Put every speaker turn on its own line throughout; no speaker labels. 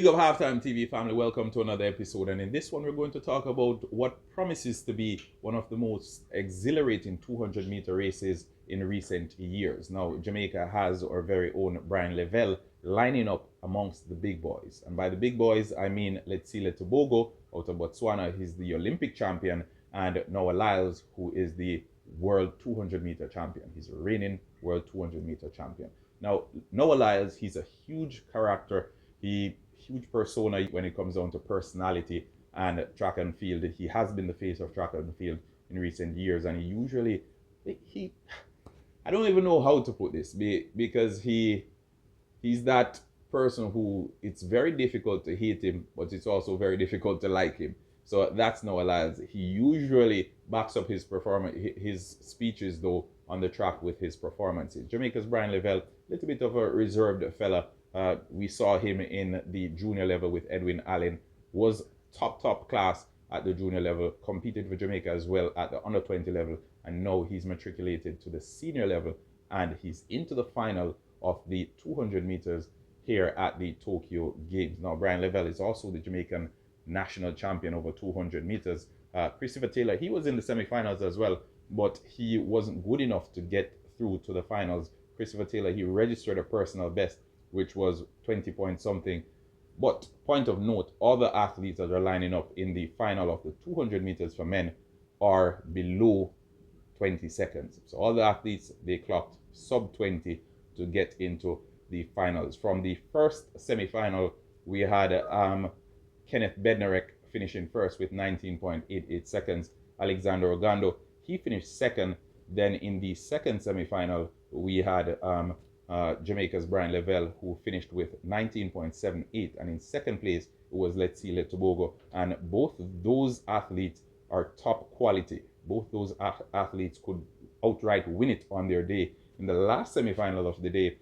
Big up Halftime TV family, welcome to another episode, and in this one we're going to talk about what promises to be one of the most exhilarating 200-meter races in recent years. Now, Jamaica has our very own Bryan Levell lining up amongst the big boys, and by the big boys I mean Letsile Tobogo out of Botswana. He's the Olympic champion, and Noah Lyles, who is the world 200-meter champion. He's a reigning world 200-meter champion. Now, Noah Lyles, he's a huge character. Huge persona when it comes down to personality and track and field. He has been the face of track and field in recent years, and he I don't even know how to put this, because he's that person who it's very difficult to hate him, but it's also very difficult to like him. So that's Noah Lyles. He usually backs up his performance, his speeches though, on the track with his performances. Jamaica's Bryan Levell, a little bit of a reserved fella. We saw him in the junior level with Edwin Allen, was top class at the junior level, competed for Jamaica as well at the under 20 level, and now he's matriculated to the senior level and he's into the final of the 200 meters here at the Tokyo Games. Now, Bryan Levell is also the Jamaican national champion over 200 meters. Christopher Taylor, he was in the semifinals as well, but he wasn't good enough to get through to the finals. Christopher Taylor, he registered a personal best, which was 20 point something. But point of note, all the athletes that are lining up in the final of the 200 meters for men are below 20 seconds. So all the athletes, they clocked sub 20 to get into the finals. From the first semi-final, we had Kenneth Bednarek finishing first with 19.88 seconds. Alexander Ogando, he finished second. Then in the second semi-final, we had Jamaica's Bryan Levell, who finished with 19.78, and in second place it was Letsile Tobogo. And both those athletes are top quality. Both those athletes could outright win it on their day. In the last semi-final of the day,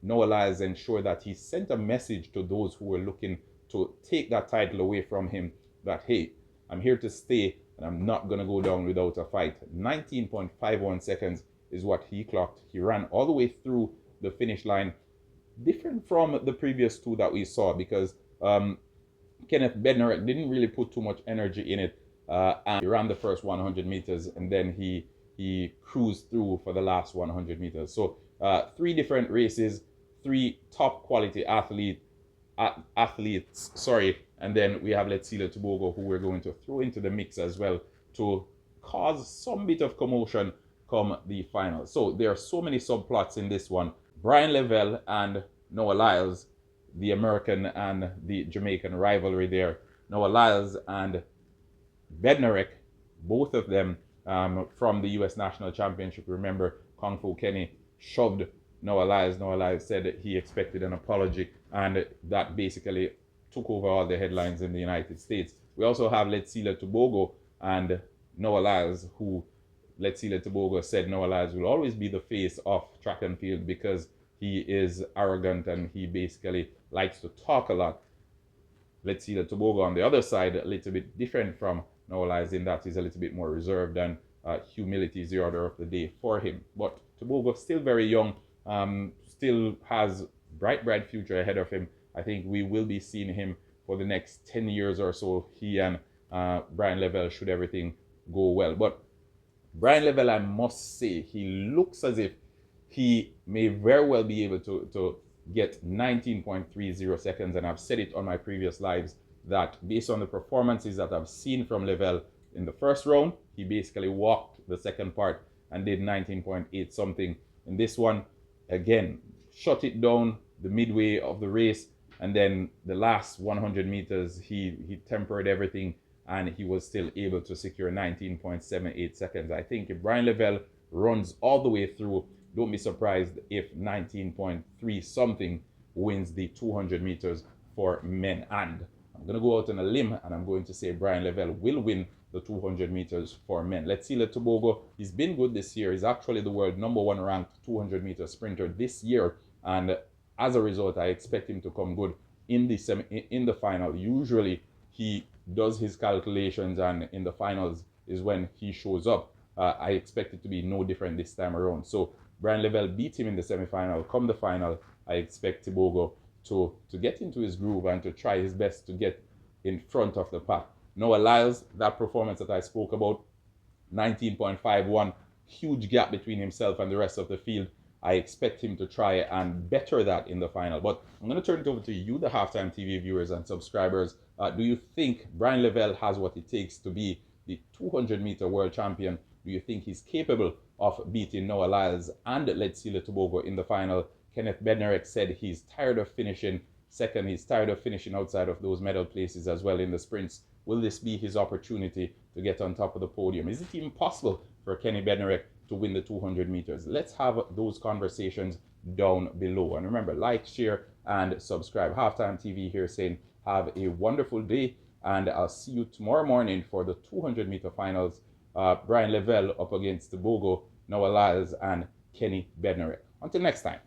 Noah Lyles ensured that he sent a message to those who were looking to take that title away from him, that hey, I'm here to stay and I'm not going to go down without a fight. 19.51 seconds is what he clocked. He ran all the way through the finish line, different from the previous two that we saw, because Kenneth Bednarek didn't really put too much energy in it, and he ran the first 100 meters and then he cruised through for the last 100 meters. So three different races, three top quality athletes, and then we have Letsile Tobogo, who we're going to throw into the mix as well to cause some bit of commotion come the final. So there are so many subplots in this one. Bryan Levell and Noah Lyles, the American and the Jamaican rivalry there. Noah Lyles and Bednarek, both of them from the U.S. National Championship. Remember, Kung Fu Kenny shoved Noah Lyles. Noah Lyles said that he expected an apology, and that basically took over all the headlines in the United States. We also have Letsile Tobogo and Noah Lyles, who Letsile Tobogo said Noah Lyles will always be the face of track and field because he is arrogant and he basically likes to talk a lot. Letsile Tobogo on the other side, a little bit different from Noah Lyles in that he's a little bit more reserved, and humility is the order of the day for him. But Tobogo, still very young, still has bright future ahead of him. I think we will be seeing him for the next 10 years or so. He and Bryan Levell, should everything go well. But Bryan Levell, I must say, he looks as if he may very well be able to get 19.30 seconds. And I've said it on my previous lives that based on the performances that I've seen from Levell in the first round, he basically walked the second part and did 19.8 something. In this one, again, shut it down the midway of the race. And then the last 100 meters, he tempered everything, and he was still able to secure 19.78 seconds. I think if Bryan Levell runs all the way through, don't be surprised if 19.3 something wins the 200 meters for men. And I'm going to go out on a limb and I'm going to say Bryan Levell will win the 200 meters for men. Letsile Tobogo, he's been good this year. He's actually the world #1 ranked 200 meter sprinter this year. And as a result, I expect him to come good in the final. Usually he does his calculations, and in the finals is when he shows up. I expect it to be no different this time around. So Bryan Levell beat him in the semi-final. Come the final, I expect Tobogo to get into his groove and to try his best to get in front of the pack. Noah Lyles, that performance that I spoke about, 19.51, huge gap between himself and the rest of the field. I expect him to try and better that in the final. But I'm going to turn it over to you, the Halftime TV viewers and subscribers. Do you think Bryan Levell has what it takes to be the 200-meter world champion? Do you think he's capable of beating Noah Lyles and Let's Seal Tobago in the final? Kenneth Bednarek said he's tired of finishing second. He's tired of finishing outside of those medal places as well in the sprints. Will this be his opportunity to get on top of the podium? Is it even possible for Kenny Bednarek to win the 200 meters? Let's have those conversations down below. And remember, like, share, and subscribe. Halftime TV here saying have a wonderful day, and I'll see you tomorrow morning for the 200-meter finals. Bryan Levell up against Tobago, Noah Lyles, and Kenny Bednarek. Until next time.